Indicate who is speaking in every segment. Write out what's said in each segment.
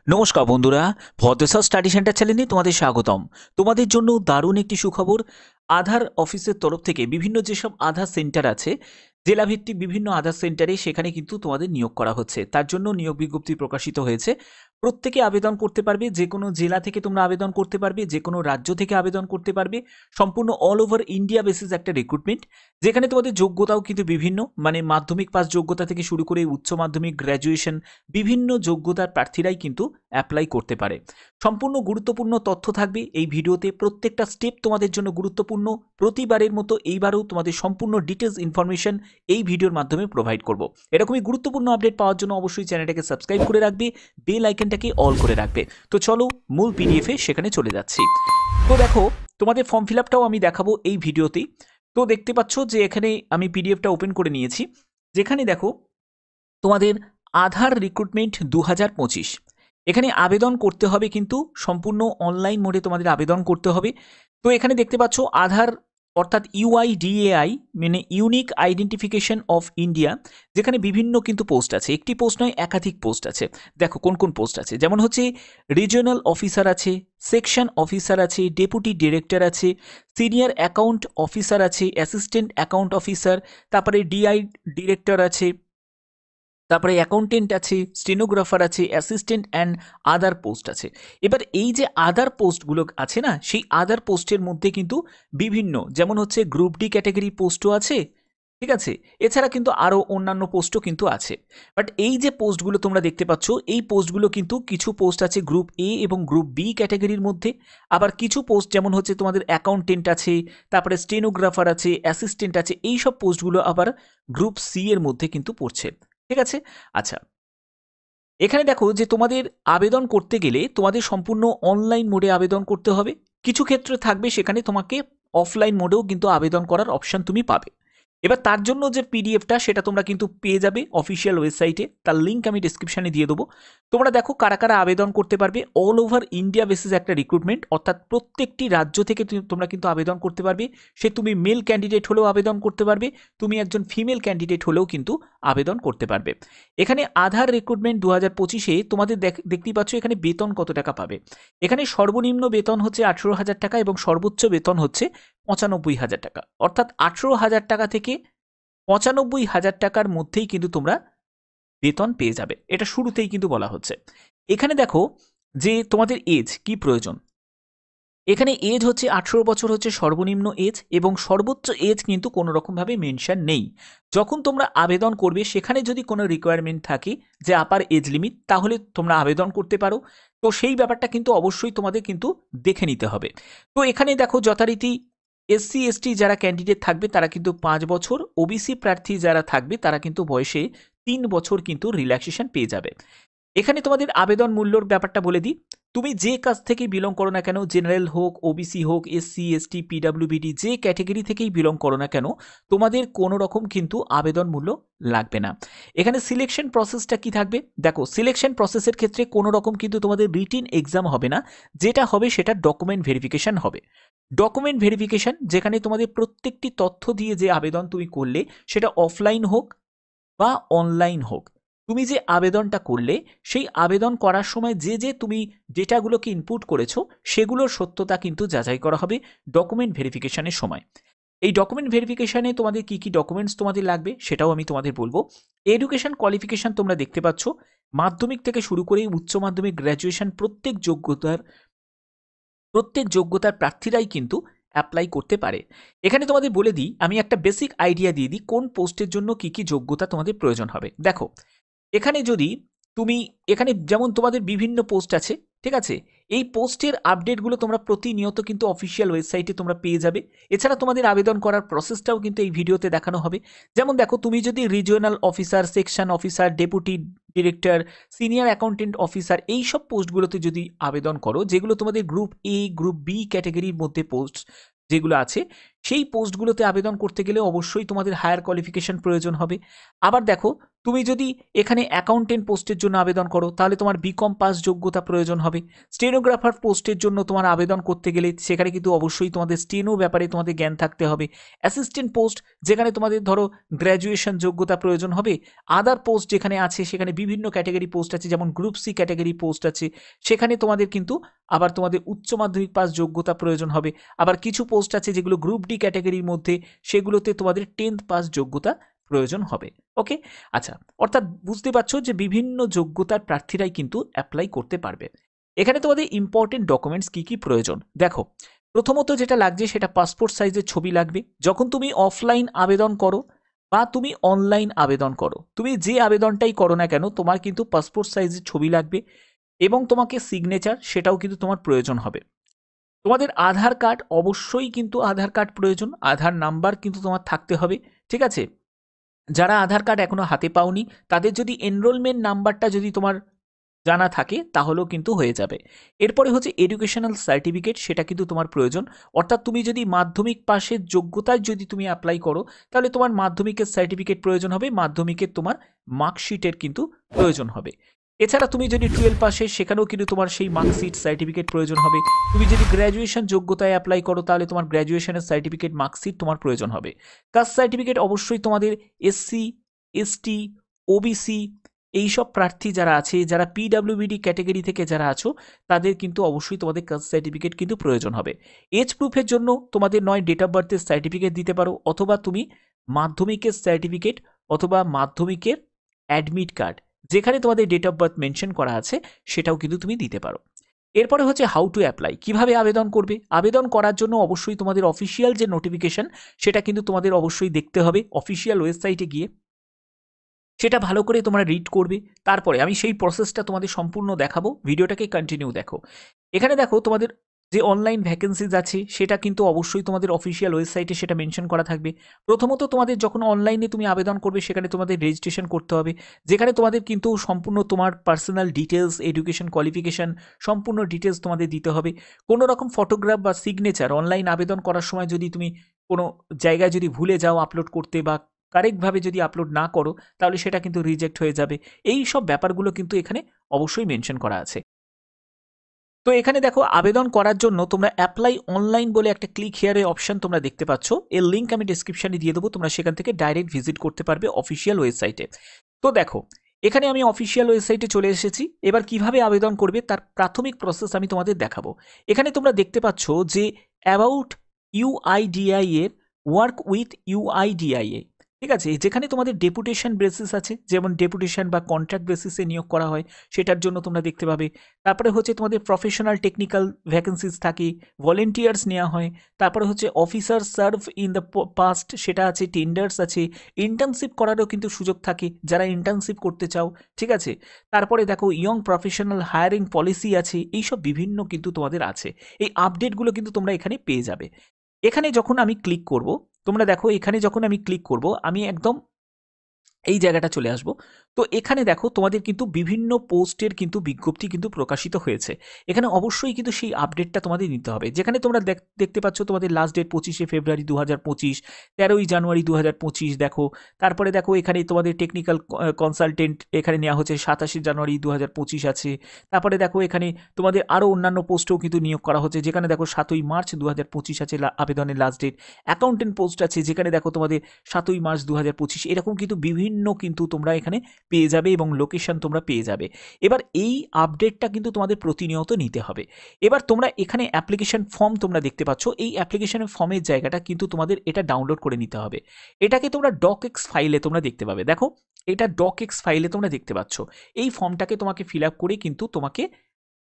Speaker 1: নমস্কার বন্ধুরা, ভদ্রসা study centre চ্যানেলে তোমাদের স্বাগতম। তোমাদের জন্য দারুণ একটি সুখবর। আধার অফিসের তরফ থেকে বিভিন্ন যেসব আধার সেন্টার আছে, জেলাভিত্তিক বিভিন্ন আধার সেন্টারে সেখানে কিন্তু তোমাদের নিয়োগ করা হচ্ছে। তার জন্য নিয়োগ বিজ্ঞপ্তি প্রকাশিত হয়েছে। প্রত্যেকে আবেদন করতে পারবে, যে কোনো জেলা থেকে তোমরা আবেদন করতে পারবে, যে কোনো রাজ্য থেকে আবেদন করতে পারবে। সম্পূর্ণ অল ওভার ইন্ডিয়া বেসিস একটা রিক্রুটমেন্ট, যেখানে তোমাদের যোগ্যতাও কিন্তু বিভিন্ন, মানে মাধ্যমিক পাস যোগ্যতা থেকে শুরু করে উচ্চ মাধ্যমিক, গ্র্যাজুয়েশন, বিভিন্ন যোগ্যতার প্রার্থীরাই কিন্তু অ্যাপ্লাই করতে পারে। সম্পূর্ণ গুরুত্বপূর্ণ তথ্য থাকবে এই ভিডিওতে, প্রত্যেকটা স্টেপ তোমাদের জন্য গুরুত্বপূর্ণ। প্রতিবারের মতো এইবারও তোমাদের সম্পূর্ণ ডিটেলস ইনফরমেশন এই ভিডিওর মাধ্যমে প্রোভাইড করব। এরকমই গুরুত্বপূর্ণ আপডেট পাওয়ার জন্য অবশ্যই চ্যানেলটাকে সাবস্ক্রাইব করে রাখবে, বেল আইকনটাকে অল করে রাখবে। তো চলো মূল পিডিএফে সেখানে চলে যাচ্ছি। তো দেখো, তোমাদের ফর্ম ফিল আপটাও আমি দেখাবো এই ভিডিওতেই। তো দেখতে পাচ্ছ যে এখানে আমি পিডিএফটা ওপেন করে নিয়েছি, যেখানে দেখো তোমাদের আধার রিক্রুটমেন্ট 2025 এখানে আবেদন করতে হবে, কিন্তু সম্পূর্ণ অনলাইন মোডে তোমাদের আবেদন করতে হবে। তো এখানে দেখতে পাচ্ছ আধার অর্থাৎ ইউআইডিএআই মানে ইউনিক আইডেন্টিফিকেশন অফ ইন্ডিয়া, যেখানে বিভিন্ন কিন্তু পোস্ট আছে, একটি পোস্ট নয় একাধিক পোস্ট আছে। দেখো কোন কোন পোস্ট আছে, যেমন হচ্ছে রিজিওনাল অফিসার আছে, সেকশন অফিসার আছে, ডেপুটি ডিরেক্টর আছে, সিনিয়র অ্যাকাউন্ট অফিসার আছে, অ্যাসিস্ট্যান্ট অ্যাকাউন্ট অফিসার, তারপরে ডিআই ডিরেক্টর আছে, তারপরে অ্যাকাউন্টেন্ট আছে, স্টেনোগ্রাফার আছে, অ্যাসিস্ট্যান্ট অ্যান্ড আদার পোস্ট আছে। এবার এই যে আদার পোস্টগুলো আছে না, সেই আদার পোস্টের মধ্যে কিন্তু বিভিন্ন, যেমন হচ্ছে গ্রুপ ডি ক্যাটাগরি পোস্টও আছে, ঠিক আছে। এছাড়া কিন্তু আরও অন্যান্য পোস্টও কিন্তু আছে। বাট এই যে পোস্টগুলো তোমরা দেখতে পাচ্ছ, এই পোস্টগুলো কিন্তু কিছু পোস্ট আছে গ্রুপ এ এবং গ্রুপ বি ক্যাটাগরির মধ্যে। আবার কিছু পোস্ট যেমন হচ্ছে তোমাদের অ্যাকাউন্টেন্ট আছে, তারপরে স্টেনোগ্রাফার আছে, অ্যাসিস্ট্যান্ট আছে, এই সব পোস্টগুলো আবার গ্রুপ সি এর মধ্যে কিন্তু পড়ছে, ঠিক আছে। আচ্ছা, এখানে দেখো যে তোমাদের আবেদন করতে গেলে তোমাদের সম্পূর্ণ অনলাইন মোডে আবেদন করতে হবে। কিছু ক্ষেত্রে থাকবে সেখানে তোমাকে অফলাইন মোডেও কিন্তু আবেদন করার অপশন তুমি পাবে। এবার তার জন্য যে পিডিএফটা সেটা তোমরা কিন্তু পেয়ে যাবে অফিসিয়াল ওয়েবসাইটে, তার লিঙ্ক আমি ডিসক্রিপশনে দিয়ে দেবো। তোমরা দেখো কারা কারা আবেদন করতে পারবে। অল ওভার ইন্ডিয়া বেসিস একটা রিক্রুটমেন্ট, অর্থাৎ প্রত্যেকটি রাজ্য থেকে তোমরা কিন্তু আবেদন করতে পারবে। সে তুমি মেল ক্যান্ডিডেট হলেও আবেদন করতে পারবে, তুমি একজন ফিমেল ক্যান্ডিডেট হলেও কিন্তু আবেদন করতে পারবে। এখানে আধার রিক্রুটমেন্ট 2025-এ তোমাদের দেখতেই পাচ্ছ এখানে বেতন কত টাকা পাবে। এখানে সর্বনিম্ন বেতন হচ্ছে 18,000 টাকা এবং সর্বোচ্চ বেতন হচ্ছে 95,000 টাকা, অর্থাৎ 18,000 টাকা থেকে 95,000 টাকার মধ্যেই কিন্তু তোমরা বেতন পেয়ে যাবে, এটা শুরুতেই কিন্তু বলা হচ্ছে। এখানে দেখো যে তোমাদের এজ কি প্রয়োজন। এখানে এজ হচ্ছে 18 বছর হচ্ছে সর্বনিম্ন এজ, এবং সর্বোচ্চ এজ কিন্তু কোনো রকমভাবে মেনশন নেই। যখন তোমরা আবেদন করবে সেখানে যদি কোনো রিকোয়ারমেন্ট থাকে যে আপার এজ লিমিট, তাহলে তোমরা আবেদন করতে পারো। তো সেই ব্যাপারটা কিন্তু অবশ্যই তোমাদের কিন্তু দেখে নিতে হবে। তো এখানে দেখো যথারীতি এসসি এসটি যারা ক্যান্ডিডেট থাকবে তারা কিন্তু 5 বছর, ওবিসি প্রার্থী যারা থাকবে তারা কিন্তু বয়সে 3 বছর কিন্তু রিল্যাক্সেশন পেয়ে যাবে। এখানে তোমাদের আবেদন মূল্যর ব্যাপারটা বলে দিই। তুমি যে কাজ থেকে বিলং করো না কেন, জেনারেল হোক, ওবিসি হোক, এসসি এসটি, পিডাব্লিউবিডি, যে ক্যাটেগরি থেকেই বিলং করো না কেন, তোমাদের কোনো রকম কিন্তু আবেদন মূল্য লাগবে না। এখানে সিলেকশন প্রসেসটা কি থাকবে দেখো, সিলেকশন প্রসেসের ক্ষেত্রে কোনো রকম কিন্তু তোমাদের রিটিন এক্সাম হবে না, যেটা হবে সেটা ডকুমেন্ট ভেরিফিকেশন হবে। ডকুমেন্ট ভেরিফিকেশন যেখানে তোমাদের প্রত্যেকটি তথ্য দিয়ে যে আবেদন তুমি করলে, সেটা অফলাইন হোক বা অনলাইন হোক, তুমি যে আবেদনটা করলে সেই আবেদন করার সময় যে তুমি ডেটাগুলোকে ইনপুট করেছো সেগুলোর সত্যতা কিন্তু যাচাই করা হবে ডকুমেন্ট ভেরিফিকেশনের সময়। এই ডকুমেন্ট ভেরিফিকেশনে তোমাদের কি কি ডকুমেন্টস তোমাদের লাগবে সেটাও আমি তোমাদের বলবো। এডুকেশন কোয়ালিফিকেশন তোমরা দেখতে পাচ্ছ, মাধ্যমিক থেকে শুরু করে উচ্চ মাধ্যমিক, গ্র্যাজুয়েশন, প্রত্যেক যোগ্যতার প্রার্থীরাই কিন্তু অ্যাপ্লাই করতে পারে। এখানে তোমাদের বলে দিই, আমি একটা বেসিক আইডিয়া দিয়ে দিই কোন পোস্টের জন্য কি কি যোগ্যতা তোমাদের প্রয়োজন হবে। দেখো এখানে যদি তুমি, এখানে যেমন তোমাদের বিভিন্ন পোস্ট আছে, ঠিক আছে, এই পোস্টের আপডেটগুলো তোমরা প্রতিনিয়ত কিন্তু অফিসিয়াল ওয়েবসাইটে তোমরা পেয়ে যাবে। এছাড়া তোমাদের আবেদন করার প্রসেসটাও কিন্তু এই ভিডিওতে দেখানো হবে। যেমন দেখো, তুমি যদি regional officer, section officer, deputy director, senior accountant officer, এই সব পোস্টগুলোতে যদি আবেদন করো, যেগুলো তোমাদের গ্রুপ এ, গ্রুপ বি ক্যাটাগরির মধ্যে পোস্ট যেগুলো আছে, সেই পোস্টগুলোতে আবেদন করতে গেলে অবশ্যই তোমাদের হায়ার কোয়ালিফিকেশন প্রয়োজন হবে। আবার দেখো, তুমি যদি এখানে অ্যাকাউন্টেন্ট পোস্টের জন্য আবেদন করো তাহলে তোমার বিকম পাস যোগ্যতা প্রয়োজন হবে। স্টেনোগ্রাফার পোস্টের জন্য তোমার আবেদন করতে গেলে সেখানে কিন্তু অবশ্যই তোমাদের স্টেনো ব্যাপারে তোমাদের জ্ঞান থাকতে হবে। অ্যাসিস্ট্যান্ট পোস্ট যেখানে তোমাদের ধরো গ্র্যাজুয়েশন যোগ্যতা প্রয়োজন হবে। আদার পোস্ট যেখানে আছে সেখানে বিভিন্ন ক্যাটাগরি পোস্ট আছে, যেমন গ্রুপ সি ক্যাটাগরি পোস্ট আছে, সেখানে তোমাদের কিন্তু আবার তোমাদের উচ্চ মাধ্যমিক পাস যোগ্যতা প্রয়োজন হবে। আবার কিছু পোস্ট আছে যেগুলো গ্রুপ ডি ক্যাটাগরির মধ্যে, সেগুলোতে তোমাদের 10th পাস যোগ্যতা প্রয়োজন হবে। ওকে, আচ্ছা, অর্থাৎ বুঝতে পারছো যে বিভিন্ন যোগ্যতার প্রার্থীরাই কিন্তু অ্যাপ্লাই করতে পারবে। এখানে তোমাদের ইম্পর্টেন্ট ডকুমেন্টস কি কি প্রয়োজন দেখো। প্রথমত যেটা লাগছে সেটা পাসপোর্ট সাইজের ছবি লাগবে। যখন তুমি অফলাইন আবেদন করো বা তুমি অনলাইন আবেদন করো, তুমি যে আবেদনটাই করো না কেন, তোমার কিন্তু পাসপোর্ট সাইজের ছবি লাগবে এবং তোমাকে সিগনেচার সেটাও কিন্তু তোমার প্রয়োজন হবে। তোমাদের আধার কার্ড, অবশ্যই কিন্তু আধার কার্ড প্রয়োজন, আধার নাম্বার কিন্তু তোমার থাকতে হবে। ঠিক আছে, যারা আধার কার্ড এখনো হাতে পাওনি তাদের যদি এনরোলমেন্ট নাম্বারটা যদি তোমার জানা থাকে তাহলেও কিন্তু হয়ে যাবে। এরপরে হচ্ছে এডুকেশনাল সার্টিফিকেট, সেটা কিন্তু তোমার প্রয়োজন। অর্থাৎ তুমি যদি মাধ্যমিক পাশের যোগ্যতায় যদি তুমি অ্যাপ্লাই করো তাহলে তোমার মাধ্যমিকের সার্টিফিকেট প্রয়োজন হবে, মাধ্যমিকের তোমার মার্কশিটের কিন্তু প্রয়োজন হবে। এছাড়া তুমি যদি 12 পাশে, সেখানেও কিন্তু তোমার সেই মার্কশিট সার্টিফিকেট প্রয়োজন হবে। তুমি যদি গ্র্যাজুয়েশন যোগ্যতায় অ্যাপ্লাই করো তাহলে তোমার গ্র্যাজুয়েশনের সার্টিফিকেট মার্কশিট তোমার প্রয়োজন হবে। কাস্ট সার্টিফিকেট অবশ্যই তোমাদের এসসি, এসটি, ওবিসি এইসব প্রার্থী যারা আছে, যারা পিডাব্লিউবিডি ক্যাটাগরি থেকে যারা আছো, তাদের কিন্তু অবশ্যই তোমাদের কাস্ট সার্টিফিকেট কিন্তু প্রয়োজন হবে। এজ প্রুফের জন্য তোমাদের নয় ডেট অফ বার্থের সার্টিফিকেট দিতে পারো, অথবা তুমি মাধ্যমিকের সার্টিফিকেট অথবা মাধ্যমিকের অ্যাডমিট কার্ড যেখানে তোমাদের ডেট অফ বার্থ মেনশন করা আছে সেটাও কিন্তু তুমি দিতে পারো। এরপরে হচ্ছে হাউ টু অ্যাপ্লাই, কিভাবে আবেদন করবে। আবেদন করার জন্য অবশ্যই তোমাদের অফিসিয়াল যে নোটিফিকেশন সেটা কিন্তু তোমাদের অবশ্যই দেখতে হবে অফিসিয়াল ওয়েবসাইটে গিয়ে, সেটা ভালো করে তোমরা রিড করবে। তারপরে আমি সেই প্রসেসটা তোমাদের সম্পূর্ণ দেখাবো, ভিডিওটাকে কন্টিনিউ দেখো। এখানে দেখো তোমাদের যে অনলাইন ভ্যাকেন্সিজ আছে সেটা কিন্তু অবশ্যই তোমাদের অফিসিয়াল ওয়েবসাইটে সেটা মেনশন করা থাকবে। প্রথমত তোমাদের যখন অনলাইনে তুমি আবেদন করবে সেখানে তোমাদের রেজিস্ট্রেশন করতে হবে, যেখানে তোমাদের কিন্তু সম্পূর্ণ তোমার পার্সোনাল ডিটেলস, এডুকেশন কোয়ালিফিকেশান সম্পূর্ণ ডিটেলস তোমাদের দিতে হবে। কোনো রকম ফটোগ্রাফ বা সিগনেচার অনলাইন আবেদন করার সময় যদি তুমি কোনো জায়গায় যদি ভুলে যাও আপলোড করতে বা কারেক্টভাবে যদি আপলোড না করো তাহলে সেটা কিন্তু রিজেক্ট হয়ে যাবে। এই সব ব্যাপারগুলো কিন্তু এখানে অবশ্যই মেনশন করা আছে। তো এখানে দেখো আবেদন করার জন্য তোমরা অ্যাপ্লাই অনলাইন বলে একটা ক্লিক হিয়ারে অপশন তোমরা দেখতে পাচ্ছ, এর লিঙ্ক আমি ডিসক্রিপশনে দিয়ে দেবো, তোমরা সেখান থেকে ডাইরেক্ট ভিজিট করতে পারবে অফিসিয়াল ওয়েবসাইটে। তো দেখো এখানে আমি অফিসিয়াল ওয়েবসাইটে চলে এসেছি। এবার কিভাবে আবেদন করবে তার প্রাথমিক প্রসেস আমি তোমাদের দেখাবো। এখানে তোমরা দেখতে পাচ্ছ যে অ্যাবাউট ইউআইডিআই এর ওয়ার্ক উইথ ইউআইডিআইএ, ঠিক আছে, যেখানে তোমাদের ডেপুটেশন বেসিস আছে, যেমন ডেপুটেশন বা কন্ট্রাক্ট বেসিসে নিয়োগ করা হয় সেটার জন্য তোমরা দেখতে পাবে। তারপরে হচ্ছে তোমাদের প্রফেশনাল টেকনিক্যাল ভ্যাকেন্সিস থাকে, ভলেন্টিয়ার্স নেওয়া হয়। তারপরে হচ্ছে officer serve in the past, সেটা আছে, টেন্ডার্স আছে, ইন্টার্নশিপ করারও কিন্তু সুযোগ থাকে যারা ইন্টার্নশিপ করতে চাও, ঠিক আছে। তারপরে দেখো ইয়ং প্রফেশনাল হায়ারিং পলিসি আছে, এইসব বিভিন্ন কিন্তু তোমাদের আছে। এই আপডেটগুলো কিন্তু তোমরা এখানে পেয়ে যাবে। এখানে যখন আমি ক্লিক করব, তোমরা দেখো এখানে যখন আমি ক্লিক করব আমি একদম এই জায়গাটা চলে আসবো। তো এখানে দেখো তোমাদের কিন্তু বিভিন্ন পোস্টের কিন্তু বিজ্ঞপ্তি কিন্তু প্রকাশিত হয়েছে। এখানে অবশ্যই কিন্তু সেই আপডেটটা তোমাদের নিতে হবে। যেখানে তোমরা দেখতে পাচ্ছ তোমাদের লাস্ট ডেট 25শে ফেব্রুয়ারি 2025, 13ই জানুয়ারি 2025 দেখো। তারপরে দেখো এখানে তোমাদের টেকনিক্যাল কনসালটেন্ট এখানে নেওয়া হচ্ছে 27শে জানুয়ারি 2025 আছে। তারপরে দেখো এখানে তোমাদের আরও অন্যান্য পোস্টেও কিন্তু নিয়োগ করা হচ্ছে, যেখানে দেখো 7ই মার্চ 2025 আছে আবেদনের লাস্ট ডেট। অ্যাকাউন্টেন্ট পোস্ট আছে যেখানে দেখো তোমাদের 7ই মার্চ 2025। এরকম কিন্তু বিভিন্ন কিন্তু তোমরা এখানে পেয়ে যাবে এবং লোকেশন তোমরা পেয়ে যাবে। এবার এই আপডেটটা কিন্তু তোমাদের প্রতিনিয়ত নিতে হবে। এবার তোমরা এখানে অ্যাপ্লিকেশন ফর্ম তোমরা দেখতে পাচ্ছ, এই অ্যাপ্লিকেশনের ফর্মের জায়গাটা কিন্তু তোমাদের এটা ডাউনলোড করে নিতে হবে। এটাকে তোমরা ডকএক্স ফাইলে তোমরা দেখতে পাবে, দেখো এটা ডকএক্স ফাইলে তোমরা দেখতে পাচ্ছ। এই ফর্মটাকে তোমাকে ফিল আপ করে কিন্তু তোমাকে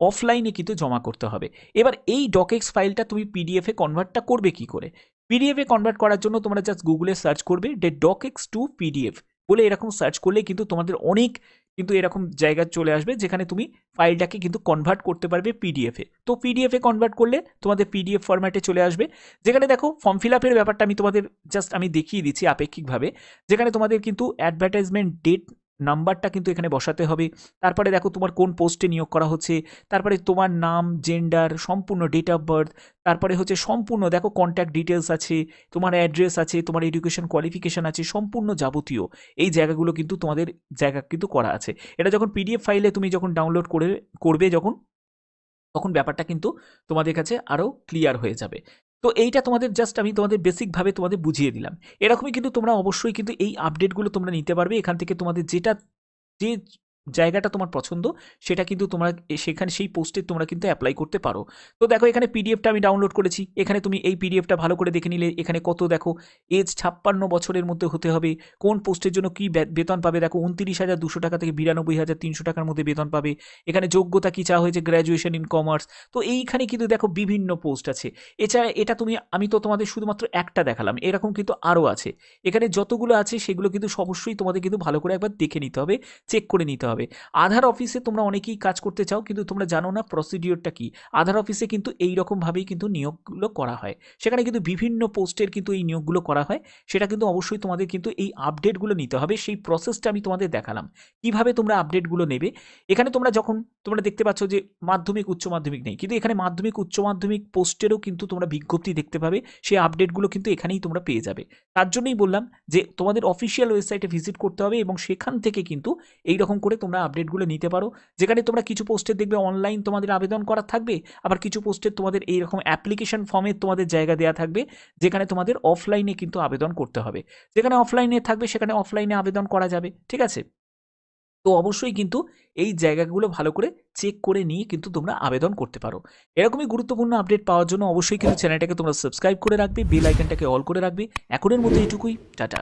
Speaker 1: অফলাইনে কিন্তু জমা করতে হবে। এবার এই ডকএক্স ফাইলটা তুমি পিডিএফে কনভার্টটা করবে কি করে? পিডিএফে কনভার্ট করার জন্য তোমরা জাস্ট গুগলে সার্চ করবে ডকএক্স টু পিডিএফ বলে, এরকম সার্চ করলে কিন্তু তোমাদের অনেক কিন্তু এরকম জায়গা চলে আসবে যেখানে তুমি ফাইলটাকে কিন্তু কনভার্ট করতে পারবে পিডিএফে। তো পিডিএফে কনভার্ট করলে তোমাদের পিডিএফ ফরম্যাটে চলে আসবে, যেখানে দেখো ফর্ম ফিল আপের ব্যাপারটা আমি তোমাদের জাস্ট আমি দেখিয়ে দিচ্ছি আপেক্ষিকভাবে। যেখানে তোমাদের কিন্তু অ্যাডভার্টাইজমেন্ট ডেট নাম্বারটা কিন্তু এখানে বসাতে হবে। তারপরে দেখো তোমার কোন পোস্টে নিয়োগ করা হচ্ছে, তারপরে তোমার নাম, জেন্ডার, সম্পূর্ণ ডেট অফ বার্থ, তারপরে হচ্ছে সম্পূর্ণ দেখো কন্ট্যাক্ট ডিটেলস আছে, তোমার অ্যাড্রেস আছে, তোমার এডুকেশন কোয়ালিফিকেশন আছে, সম্পূর্ণ যাবতীয় এই জায়গাগুলো কিন্তু তোমাদের জায়গা কিন্তু করা আছে। এটা যখন পিডিএফ ফাইলে তুমি যখন ডাউনলোড করবে তখন ব্যাপারটা কিন্তু তোমাদের কাছে আরও ক্লিয়ার হয়ে যাবে। তো এইটা তোমাদের জাস্ট আমি তোমাদের বেসিকভাবে তোমাদের বুঝিয়ে দিলাম। এরকমই কিন্তু তোমরা অবশ্যই কিন্তু এই আপডেটগুলো তোমরা নিতে পারবে এখান থেকে। তোমাদের যে জায়গাটা তোমার পছন্দ সেটা কিন্তু তোমরা সেখানে সেই পোস্টে তোমরা কিন্তু অ্যাপ্লাই করতে পারো। তো দেখো এখানে পিডিএফটা আমি ডাউনলোড করেছি, এখানে তুমি এই পিডিএফটা ভালো করে দেখে নিলে এখানে কত দেখো এজ 56 বছরের মধ্যে হতে হবে, কোন পোস্টের জন্য কি বেতন পাবে দেখো 29,200 টাকা থেকে 92,300 টাকার মধ্যে বেতন পাবে। এখানে যোগ্যতা কি চাওয়া হয়েছে, গ্র্যাজুয়েশন ইন কমার্স। তো এইখানে কিন্তু দেখো বিভিন্ন পোস্ট আছে। এছাড়া এটা আমি তো তোমাদের শুধুমাত্র একটা দেখালাম, এরকম কিন্তু আরও আছে। এখানে যতগুলো আছে সেগুলো কিন্তু অবশ্যই তোমাদের কিন্তু ভালো করে একবার দেখে নিতে হবে, চেক করে নিতে হবে। আধার অফিসে তোমরা অনেকেই কাজ করতে চাও কিন্তু তোমরা জানো না প্রসিডিওরটা কি। আধার অফিসে কিন্তু এই রকমভাবেই কিন্তু নিয়োগগুলো করা হয়, সেখানে কিন্তু বিভিন্ন পোস্টের কিন্তু এই নিয়োগগুলো করা হয়। সেটা কিন্তু অবশ্যই তোমাদের কিন্তু এই আপডেটগুলো নিতে হবে। সেই প্রসেসটা আমি তোমাদের দেখালাম কিভাবে তোমরা আপডেটগুলো নেবে। এখানে তোমরা দেখতে পাচ্ছ যে মাধ্যমিক উচ্চ মাধ্যমিক নেই, কিন্তু এখানে মাধ্যমিক উচ্চ মাধ্যমিক পোস্টেরও কিন্তু তোমরা বিজ্ঞপ্তি দেখতে পাবে। সেই আপডেটগুলো কিন্তু এখানেই তোমরা পেয়ে যাবে। তার জন্যই বললাম যে তোমাদের অফিসিয়াল ওয়েবসাইটে ভিজিট করতে হবে এবং সেখান থেকে কিন্তু এই রকম করে তোমরা আপডেটগুলো নিতে পারো। যেখানে তোমরা কিছু পোস্টের দেখবে অনলাইন তোমাদের আবেদন করা থাকবে, আবার কিছু পোস্টের তোমাদের এইরকম অ্যাপ্লিকেশন ফর্মে তোমাদের জায়গা দেওয়া থাকবে যেখানে তোমাদের অফলাইনে কিন্তু আবেদন করতে হবে। যেখানে অফলাইনে থাকবে সেখানে অফলাইনে আবেদন করা যাবে, ঠিক আছে। তো অবশ্যই কিন্তু এই জায়গাগুলো ভালো করে চেক করে নিয়ে কিন্তু তোমরা আবেদন করতে পারো। এরকমই গুরুত্বপূর্ণ আপডেট পাওয়ার জন্য অবশ্যই কিন্তু চ্যানেলটাকে তোমরা সাবস্ক্রাইব করে রাখবে, বেল আইকনটাকে অল করে রাখবে। এখনের মতো এইটুকুই, টাটা।